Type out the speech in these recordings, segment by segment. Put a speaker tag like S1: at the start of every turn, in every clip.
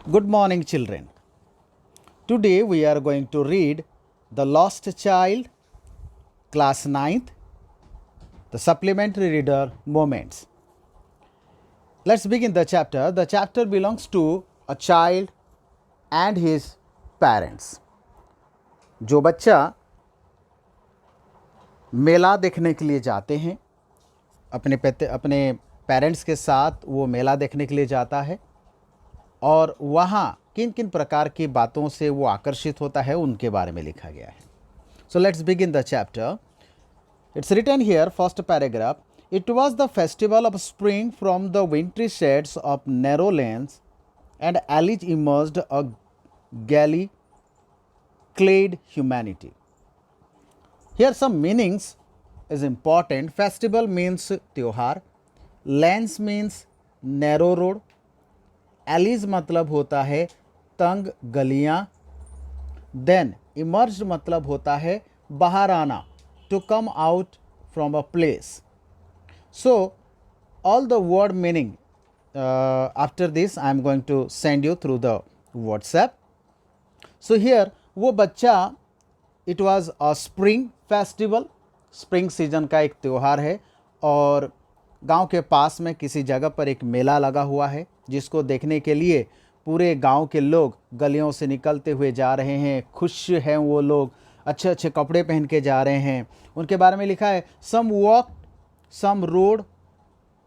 S1: Good morning, children. Today we are going to read The Lost Child, class 9th, the supplementary reader moments. Let's begin the chapter. The chapter belongs to a child and his parents. जो बच्चा मेला देखने के लिए जाते हैं अपने parents के साथ वो मेला देखने के लिए जाता है और वहाँ किन किन प्रकार की बातों से वो आकर्षित होता है उनके बारे में लिखा गया है. So let's begin the chapter. It's written here, first paragraph. It was the festival of spring from the wintry shades of narrow lanes, and Alice emerged a galley clad humanity. Here some meanings is important. Festival means त्योहार, lanes means narrow road, Alice मतलब होता है तंग गलियाँ, then emerge मतलब होता है बाहर आना, to come out from a place. So all the word meaning after this I am going to send you through the WhatsApp. So here वो बच्चा, it was a spring festival, spring season का एक त्यौहार है और गांव के पास में किसी जगह पर एक मेला लगा हुआ है जिसको देखने के लिए पूरे गांव के लोग गलियों से निकलते हुए जा रहे हैं. खुश हैं वो लोग, अच्छे अच्छे कपड़े पहन के जा रहे हैं. उनके बारे में लिखा है, some walk, some rode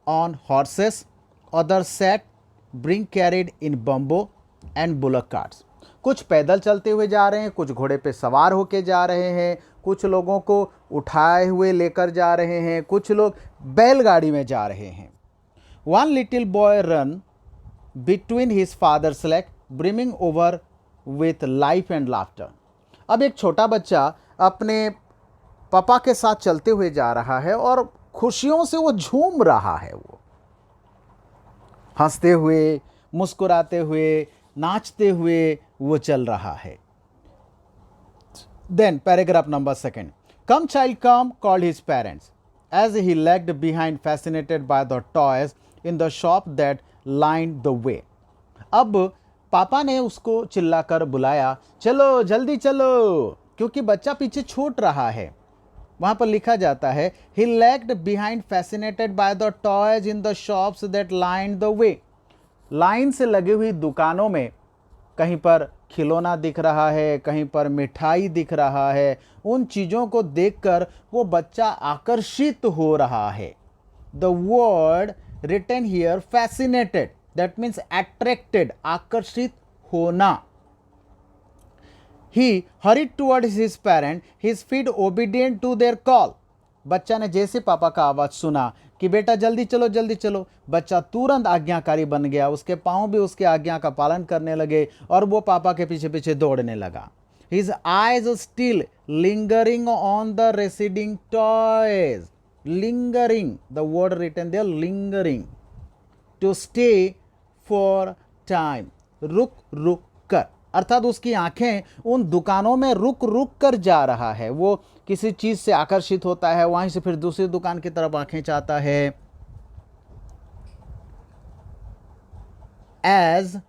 S1: on horses, other set bring carried in bamboo and bullock carts. कुछ पैदल चलते हुए जा रहे हैं, कुछ घोड़े पे सवार होके जा रहे हैं, कुछ लोगों को उठाए हुए लेकर जा रहे हैं, कुछ लोग बैलगाड़ी में जा रहे हैं. One little boy run between his father's leg brimming over with life and laughter. अब एक छोटा बच्चा अपने पापा के साथ चलते हुए जा रहा है और खुशियों से वो झूम रहा है, वो हंसते हुए, मुस्कुराते हुए, नाचते हुए वो चल रहा है. Then paragraph number 2. Come child come, called his parents, as he lagged behind fascinated by the toys in the shop that lined the way. अब पापा ने उसको चिल्लाकर बुलाया, चलो जल्दी चलो, क्योंकि बच्चा पीछे छूट रहा है. वहाँ पर लिखा जाता है, he lagged behind fascinated by the toys in the shops that lined the way. Line से लगी हुई दुकानों में कहीं पर खिलौना दिख रहा है, कहीं पर मिठाई दिख रहा है. उन चीज़ों को देखकर वो बच्चा आकर्षित हो रहा है. The word written here fascinated, that means attracted, आकर्षित होना. He hurried towards his parent, his feet obedient to their call. बच्चा ने जैसे पापा का आवाज़ सुना कि बेटा जल्दी चलो जल्दी चलो, बच्चा तुरंत आज्ञाकारी बन गया. उसके पाँव भी उसके आज्ञा का पालन करने लगे और वो पापा के पीछे पीछे दौड़ने लगा. His eyes still lingering on the receding toys. Lingering, the word written there, lingering. To stay for time. रुक रुक कर, अर्थात उसकी आंखें उन दुकानों में रुक रुक कर जा रहा है. वो किसी चीज़ से आकर्षित होता है, वहीं से फिर दूसरी दुकान की तरफ आंखें चाहता है. As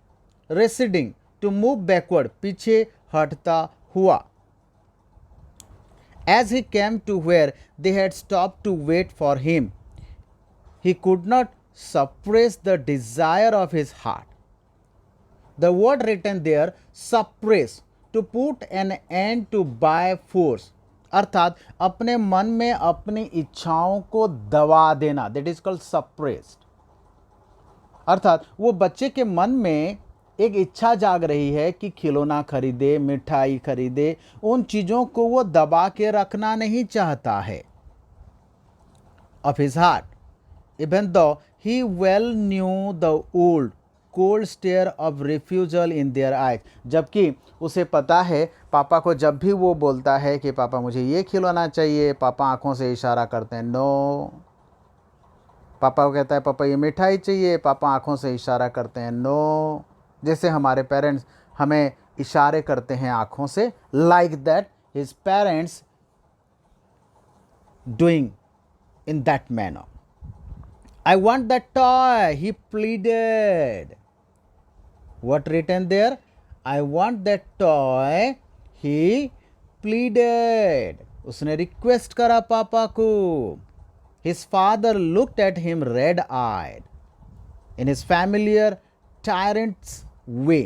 S1: receding, to move backward, पीछे हटता हुआ. As he came to where they had stopped to wait for him, he could not suppress the desire of his heart. The word written there, suppress, to put an end to by force. अर्थात अपने मन में अपनी इच्छाओं को दबा देना, that is called suppressed. अर्थात वो बच्चे के मन में एक इच्छा जाग रही है कि खिलौना खरीदे, मिठाई खरीदे. उन चीज़ों को वो दबा के रखना नहीं चाहता है. Of his heart, even though he well knew the old cold stare of refusal in their eyes. जबकि उसे पता है, पापा को जब भी वो बोलता है कि पापा मुझे ये खिलौना चाहिए, पापा आंखों से इशारा करते हैं नो. पापा को कहता है पापा ये मिठाई चाहिए, पापा आंखों से इशारा करते हैं नो. जैसे हमारे पेरेंट्स हमें इशारे करते हैं आंखों से, like that his parents doing in that manner. I want that toy, he pleaded. What written there? I want that toy. He pleaded. उसने रिक्वेस्ट करा पापा को. His father looked at him red-eyed in his familiar tyrant's way.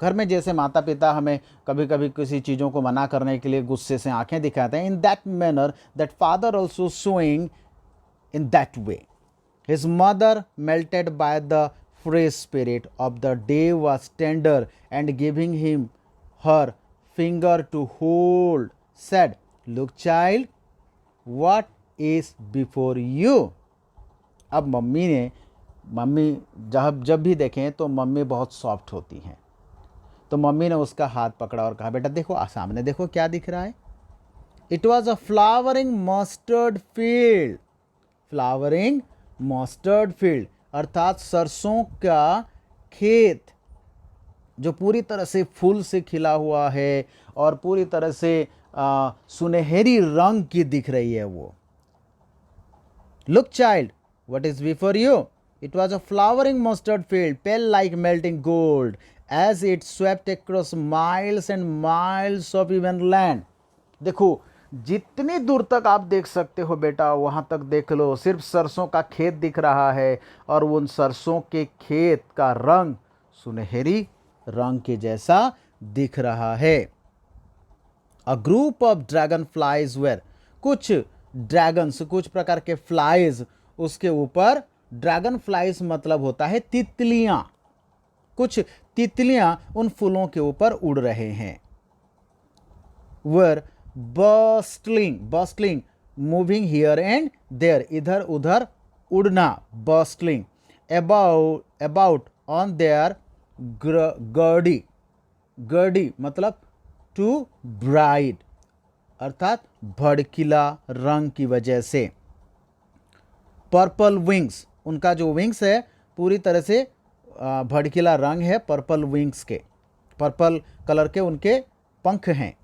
S1: घर में जैसे माता पिता हमें कभी कभी किसी चीज़ों को मना करने के लिए गुस्से से आंखें दिखाते हैं, in that manner that father also showing in that way. His mother, melted by the fresh spirit of the day, was tender and giving him her finger to hold, said, "Look, child, what is before you?" अब mummy जब भी देखें तो mummy बहुत soft होती हैं. तो mummy ने उसका हाथ पकड़ा और कहा, बेटा देखो, सामने देखो क्या दिख रहा है. It was a flowering mustard field. Flowering mustard field अर्थात सरसों का खेत जो पूरी तरह से फूल से खिला हुआ है और पूरी तरह से सुनहरी रंग की दिख रही है वो. Look child, what is before you? It was a flowering mustard field, pale like melting gold as it swept across miles and miles of even land. देखो, जितनी दूर तक आप देख सकते हो बेटा वहाँ तक देख लो, सिर्फ सरसों का खेत दिख रहा है और उन सरसों के खेत का रंग सुनहरी रंग के जैसा दिख रहा है. A group of dragonflies were, कुछ ड्रैगन्स, कुछ प्रकार के फ्लाइज उसके ऊपर. ड्रैगन फ्लाइज मतलब होता है तितलियां. कुछ तितलियां उन फूलों के ऊपर उड़ रहे हैं. Were bustling moving here and there, इधर उधर उड़ना. Bustling about on their gaudy मतलब टू ब्राइट अर्थात भड़कीला रंग की वजह से. पर्पल विंग्स, उनका जो विंग्स है पूरी तरह से भड़कीला रंग है. पर्पल विंग्स के, पर्पल कलर के उनके पंख हैं.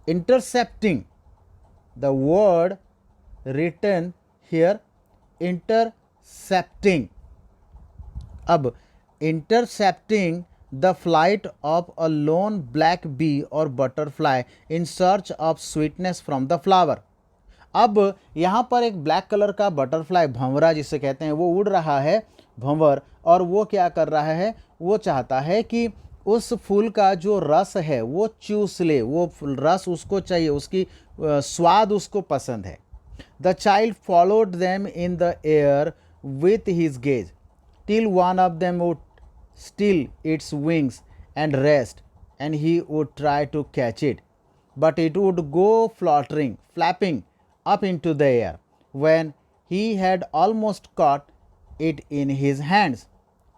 S1: Intercepting, the word written here, intercepting. अब intercepting the flight of a lone black bee or butterfly in search of sweetness from the flower. अब यहाँ पर एक ब्लैक कलर का बटरफ्लाई, भंवरा जिसे कहते हैं, वो उड़ रहा है, भंवर. और वो क्या कर रहा है? वो चाहता है कि उस फूल का जो रस है वो चूस ले. वो रस उसको चाहिए, उसकी स्वाद उसको पसंद है. The child followed them in the air with his gaze till one of them would still its wings and rest and he would try to catch it, but it would go flapping up into the air. When he had almost caught it in his hands,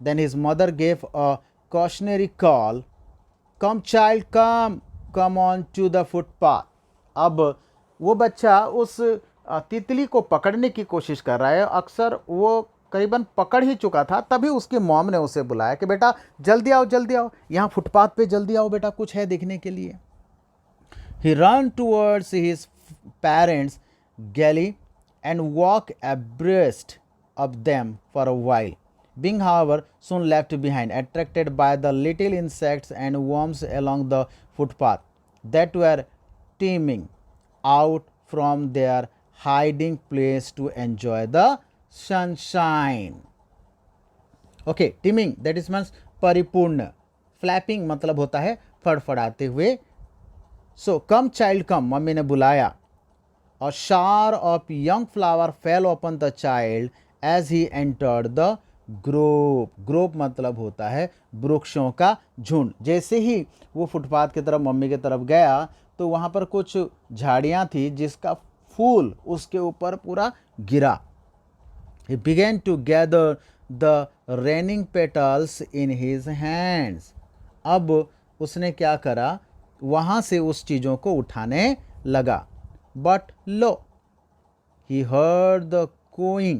S1: then his mother gave a cautionary call, "Come child, come on to the footpath." अब वो बच्चा उस तितली को पकड़ने की कोशिश कर रहा है. अक्सर वो करीबन पकड़ ही चुका था, तभी उसकी मॉम ने उसे बुलाया कि बेटा जल्दी आओ, यहाँ फुटपाथ पे जल्दी आओ बेटा, कुछ है देखने के लिए. He ran towards his parents' galley and walked abreast of them for a while, being however soon left behind, attracted by the little insects and worms along the footpath that were teeming out from their hiding place to enjoy the sunshine. Okay, teeming, that is means परिपूर्ण. Flapping मतलब होता है फड़फड़ाते हुए. So come child come, mummy ने बुलाया. A shower of young flower fell upon the child as he entered the grove. grove मतलब होता है वृक्षों का झुंड. जैसे ही वो फुटपाथ की तरफ मम्मी की तरफ गया तो वहाँ पर कुछ झाड़ियाँ थी जिसका फूल उसके ऊपर पूरा गिरा. He began to gather the raining petals in his hands. अब उसने क्या करा? वहाँ से उस चीज़ों को उठाने लगा. But lo, he heard the cooing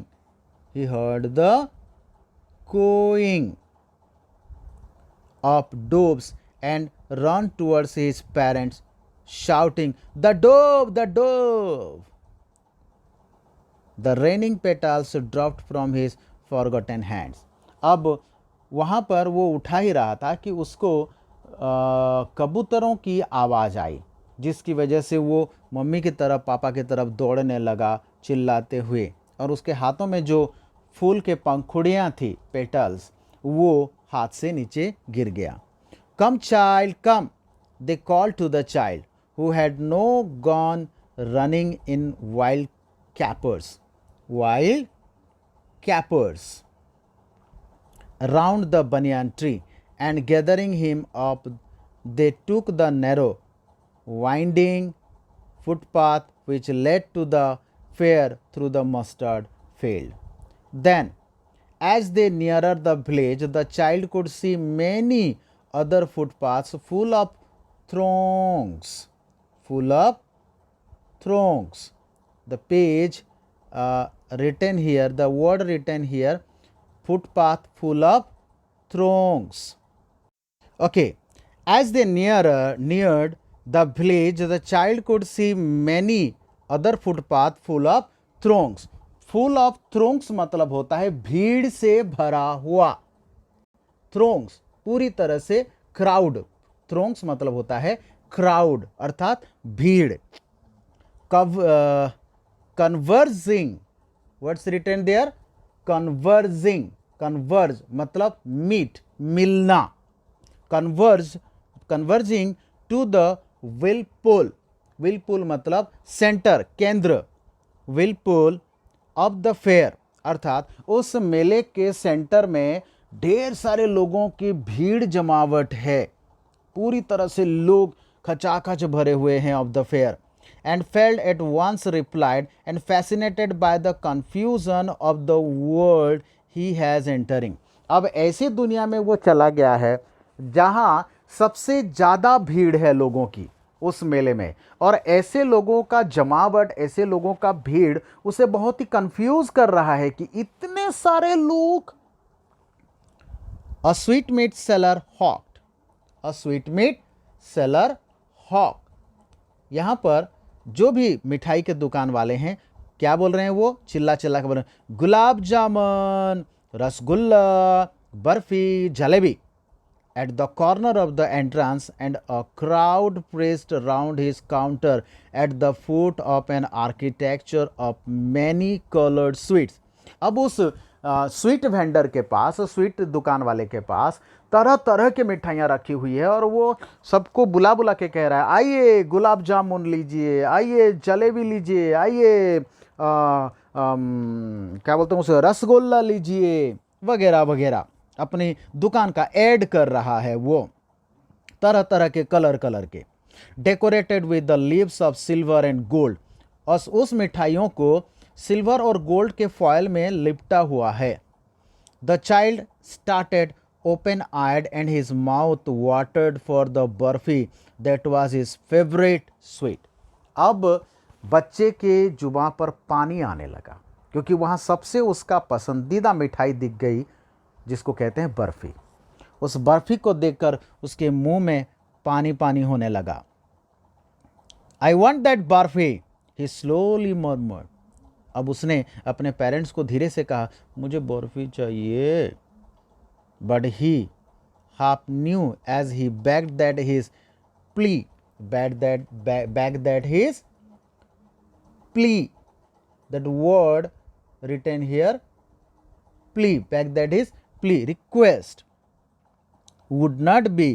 S1: of doves and ran towards his parents, shouting, "The dove, the dove!" The raining petals dropped from his forgotten hands. अब वहाँ पर वो उठा ही रहा था कि उसको कबूतरों की आवाज़ आई, जिसकी वजह से वो मम्मी की तरफ, पापा की तरफ दौड़ने लगा चिल्लाते हुए, और उसके हाथों में जो फूल के पंखुड़ियाँ थी, पेटल्स, वो हाथ से नीचे गिर गया। Come child come, they call to the child who had no gone running in wild capers round the banyan tree, and gathering him up, they took the narrow, winding footpath which led to the fair through the mustard field. Then, as they neared the village, the child could see many other footpaths full of throngs. The page written here, the word written here, footpath full of throngs. Okay, as they neared the village, the child could see many other footpath full of throngs. full of throngs मतलब होता है भीड़ से भरा हुआ। throngs पूरी तरह से क्राउड। throngs मतलब होता है क्राउड अर्थात भीड़। conversing, what's written there? converge मतलब मीट, मिलना। converging to the whirlpool मतलब सेंटर, केंद्र, whirlpool of the fair अर्थात उस मेले के सेंटर में ढेर सारे लोगों की भीड़ जमावट है, पूरी तरह से लोग खचाखच भरे हुए हैं of the fair. and felt at once replied and fascinated by the confusion of the world he has entering. अब ऐसी दुनिया में वो चला गया है जहां सबसे ज़्यादा भीड़ है लोगों की उस मेले में, और ऐसे लोगों का जमावट, ऐसे लोगों का भीड़ उसे बहुत ही कंफ्यूज कर रहा है कि इतने सारे लोग। A sweetmeat seller hawked, a sweetmeat seller hawked। यहाँ पर जो भी मिठाई के दुकान वाले हैं क्या बोल रहे हैं, वो चिल्ला चिल्ला के बोल रहे हैं, gulab jamun, rasgulla, barfi, jalebi. At the corner of the entrance, and a crowd pressed round his counter at the foot of an architecture of many colored sweets. अब उस स्वीट वेंडर के पास, स्वीट दुकान वाले के पास तरह तरह की मिठाइयाँ रखी हुई है, और वो सबको बुला बुला के कह रहा है, आइए गुलाब जामुन लीजिए, आइए जलेबी लीजिए, आइए क्या बोलते हैं उसे, रसगुल्ला लीजिए, वगैरह वगैरह। अपनी दुकान का ऐड कर रहा है वो, तरह तरह के कलर के, decorated with the leaves of silver and gold. और उस मिठाइयों को सिल्वर और गोल्ड के फॉयल में लिपटा हुआ है। The child started open eyed and his mouth watered for the barfi that was his favourite sweet. अब बच्चे के जुबां पर पानी आने लगा, क्योंकि वहाँ सबसे उसका पसंदीदा मिठाई दिख गई, जिसको कहते हैं बर्फ़ी। उस बर्फ़ी को देखकर उसके मुंह में पानी पानी होने लगा। I want that barfi, he slowly murmured. अब उसने अपने पेरेंट्स को धीरे से कहा, मुझे बर्फ़ी चाहिए। But he half knew as he begged that his plea, that word written here, plea, begged that his plea, request, would not be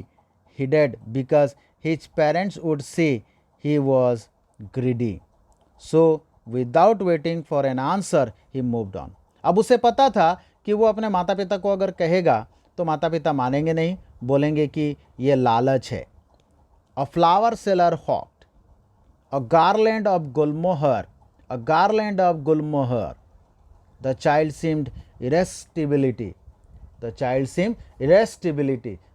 S1: heeded because his parents would say he was greedy. So without waiting for an answer, he moved on. अब उसे पता था कि वो अपने माता पिता को अगर कहेगा तो माता पिता मानेंगे नहीं, बोलेंगे कि ये लालच है। A flower seller hawked a garland of gulmohar, The child seemed irascibility.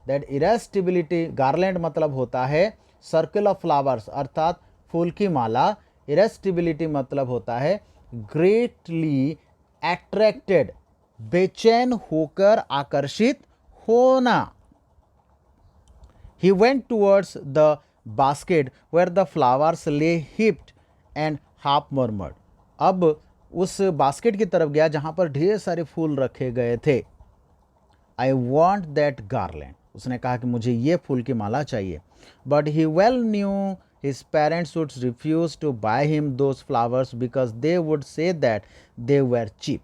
S1: That irascibility, garland मतलब होता है सर्कल ऑफ फ्लावर्स अर्थात फूल की माला। irascibility मतलब होता है ग्रेटली अट्रैक्टेड, बेचैन होकर आकर्षित होना। He went towards the basket where the flowers lay heaped and half murmured. अब उस बास्केट की तरफ गया जहां पर ढेर सारे फूल रखे गए थे। आई वॉन्ट दैट गार्लैंड, उसने कहा कि मुझे ये फूल की माला चाहिए। But he well knew his parents would refuse to buy him those flowers because they would say that they were cheap.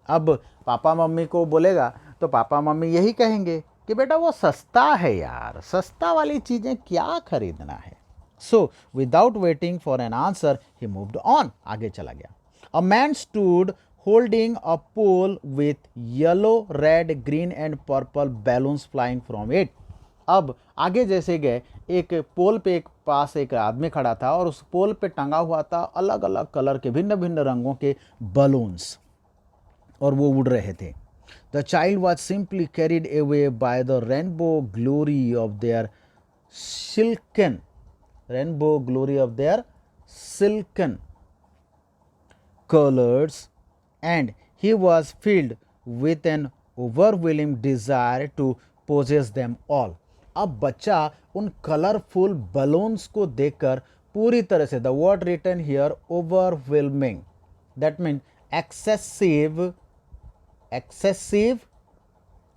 S1: अब पापा मम्मी को बोलेगा तो पापा मम्मी यही कहेंगे कि बेटा वो सस्ता है यार, सस्ता वाली चीज़ें क्या खरीदना है। So without waiting for an answer he moved on, आगे चला गया। A man stood holding a pole with yellow, red, green and purple balloons flying from it. अब आगे जैसे गए, एक पोल पे एक पास एक आदमी खड़ा था और उस पोल पे टंगा हुआ था अलग अलग कलर के भिन्न भिन्न रंगों के बलून्स, और वो उड़ रहे थे। The child was simply carried away by the rainbow glory of their silken colors, and he was filled with an overwhelming desire to possess them all. अब बच्चा उन कलरफुल बलून्स को देखकर पूरी तरह से, the word written here overwhelming, that mean excessive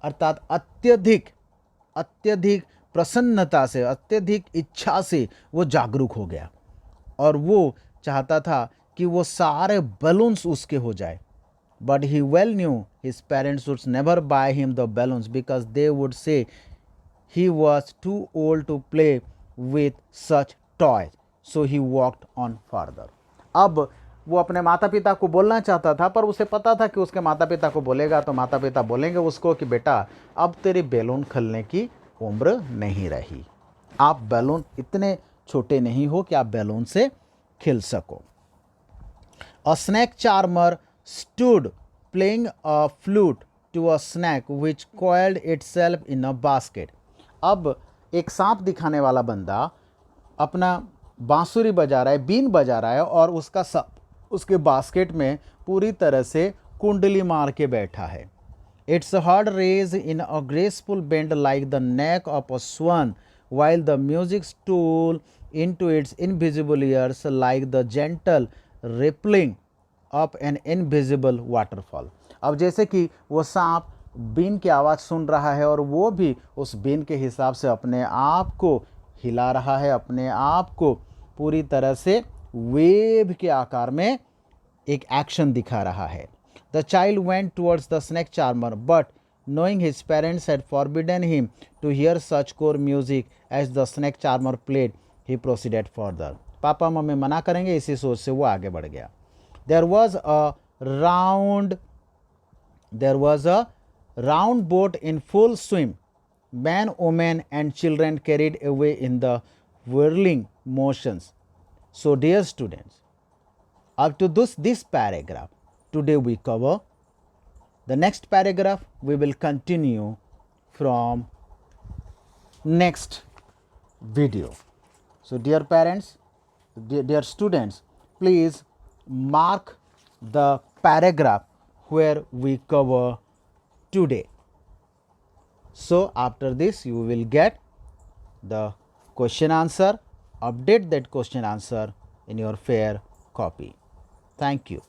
S1: अर्थात अत्यधिक प्रसन्नता से, अत्यधिक इच्छा से वो जागरूक हो गया और वो चाहता था कि वो सारे बलून्स उसके हो जाए। But he well knew his parents would never buy him the balloons because they would say he was too old to play with such toys, so he walked on further. अब वो अपने माता पिता को बोलना चाहता था, पर उसे पता था कि उसके माता पिता को बोलेगा तो माता पिता बोलेंगे उसको कि बेटा अब तेरी बैलून खेलने की उम्र नहीं रही, आप बैलून इतने छोटे नहीं हो कि आप बैलून से खेल सको। A snake charmer stood playing a flute to a snake which coiled itself in a basket. अब एक सांप दिखाने वाला बंदा अपना बांसुरी बजा रहा है, बीन बजा रहा है और उसका सांप उसके बास्केट में पूरी तरह से कुंडली मार के बैठा है। Its head raised in a graceful bend like the neck of a swan, while the music stole into its invisible ears like the gentle rippling of an invisible waterfall. अब जैसे कि वो सांप बीन की आवाज़ सुन रहा है और वो भी उस बीन के हिसाब से अपने आप को हिला रहा है, अपने आप को पूरी तरह से वेव के आकार में एक एक्शन दिखा रहा है। The child went towards the snake charmer, but knowing his parents had forbidden him to hear such core music as the snake charmer played, he proceeded further. Papa mummy मना करेंगे इसी सोच से वो आगे बढ़ गया। There was a round boat in full swim. Man, woman, and children carried away in the whirling motions. So, dear students, up to this paragraph, today we cover. The next paragraph we will continue from next video. So, dear parents, dear students, please mark the paragraph where we cover today. So, after this you will get the question answer, update that question answer in your fair copy. Thank you.